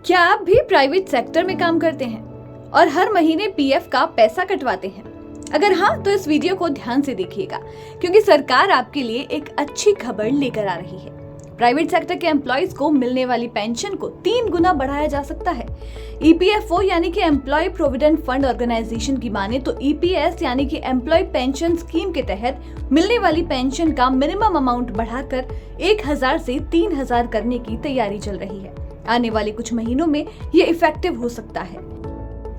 क्या आप भी प्राइवेट सेक्टर में काम करते हैं और हर महीने पीएफ का पैसा कटवाते हैं? अगर हाँ, तो इस वीडियो को ध्यान से देखिएगा क्योंकि सरकार आपके लिए एक अच्छी खबर लेकर आ रही है। प्राइवेट सेक्टर के एम्प्लॉइज को मिलने वाली पेंशन को 3 गुना बढ़ाया जा सकता है। ईपीएफओ यानी कि एम्प्लॉय प्रोविडेंट फंड ऑर्गेनाइजेशन की माने तो ईपीएस यानी कि एम्प्लॉय पेंशन स्कीम के तहत मिलने वाली पेंशन का मिनिमम अमाउंट बढ़ाकर 1000 से 3000 करने की तैयारी चल रही है। आने वाले कुछ महीनों में ये इफेक्टिव हो सकता है।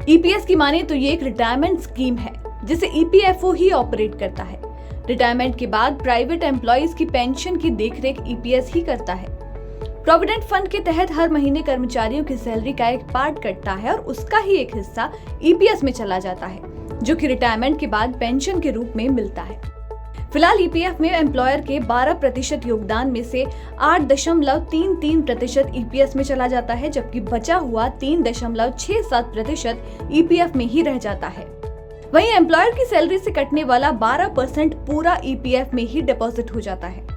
ईपीएस की माने तो ये एक रिटायरमेंट स्कीम है जिसे ईपीएफओ ही ऑपरेट करता है। रिटायरमेंट के बाद प्राइवेट एम्प्लॉइज की पेंशन की देखरेख ईपीएस ही करता है। प्रोविडेंट फंड के तहत हर महीने कर्मचारियों की सैलरी का एक पार्ट कटता है और उसका ही एक हिस्सा ईपीएस में चला जाता है, जो कि रिटायरमेंट के बाद पेंशन के रूप में मिलता है। फिलहाल ईपीएफ में एम्प्लॉयर के 12% योगदान में से 8.33% ईपीएस में चला जाता है, जबकि बचा हुआ 3.67% ईपीएफ में ही रह जाता है। वहीं एम्प्लॉयर की सैलरी से कटने वाला 12% पूरा ईपीएफ में ही डिपॉजिट हो जाता है।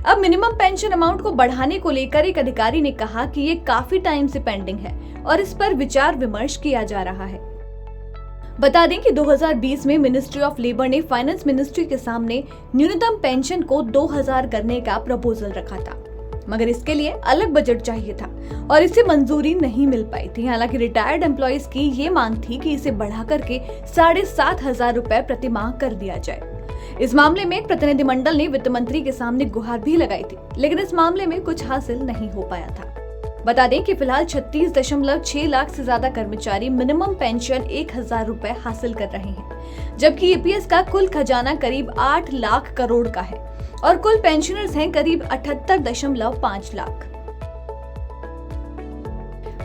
अब मिनिमम पेंशन अमाउंट को बढ़ाने को लेकर एक अधिकारी ने कहा कि ये काफी टाइम से पेंडिंग है और इस पर विचार विमर्श किया जा रहा है। बता दें कि 2020 में मिनिस्ट्री ऑफ लेबर ने फाइनेंस मिनिस्ट्री के सामने न्यूनतम पेंशन को 2000 करने का प्रपोजल रखा था, मगर इसके लिए अलग बजट चाहिए था और इसे मंजूरी नहीं मिल पाई थी। हालांकि रिटायर्ड एम्प्लॉइज की ये मांग थी कि इसे बढ़ा करके 7500 रुपए प्रति माह कर दिया जाए। इस मामले में एक प्रतिनिधिमंडल ने वित्त मंत्री के सामने गुहार भी लगाई थी, लेकिन इस मामले में कुछ हासिल नहीं हो पाया था। बता दें कि फिलहाल 36.6 लाख से ज्यादा कर्मचारी मिनिमम पेंशन 1000 रुपए हासिल कर रहे हैं, जबकि ईपीएस का कुल खजाना करीब 8 लाख करोड़ का है और कुल पेंशनर्स हैं करीब 78.5 लाख।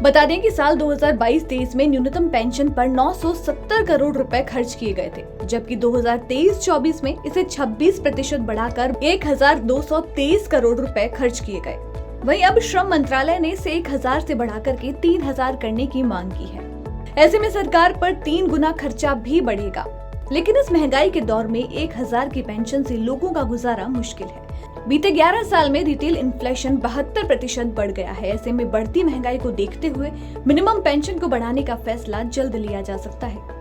बता दें कि साल 2022-23 में न्यूनतम पेंशन पर 970 करोड़ रुपए खर्च किए गए थे, जबकि 2023-24 में इसे 26% बढ़ाकर 1223 करोड़ रुपए खर्च किए गए। वहीं अब श्रम मंत्रालय ने इसे 1000 से बढ़ाकर के 3000 करने की मांग की है। ऐसे में सरकार पर 3 गुना खर्चा भी बढ़ेगा, लेकिन इस महंगाई के दौर में 1000 की पेंशन से लोगों का गुजारा मुश्किल है। बीते 11 साल में रिटेल इन्फ्लेशन 72% बढ़ गया है। ऐसे में बढ़ती महंगाई को देखते हुए मिनिमम पेंशन को बढ़ाने का फैसला जल्द लिया जा सकता है।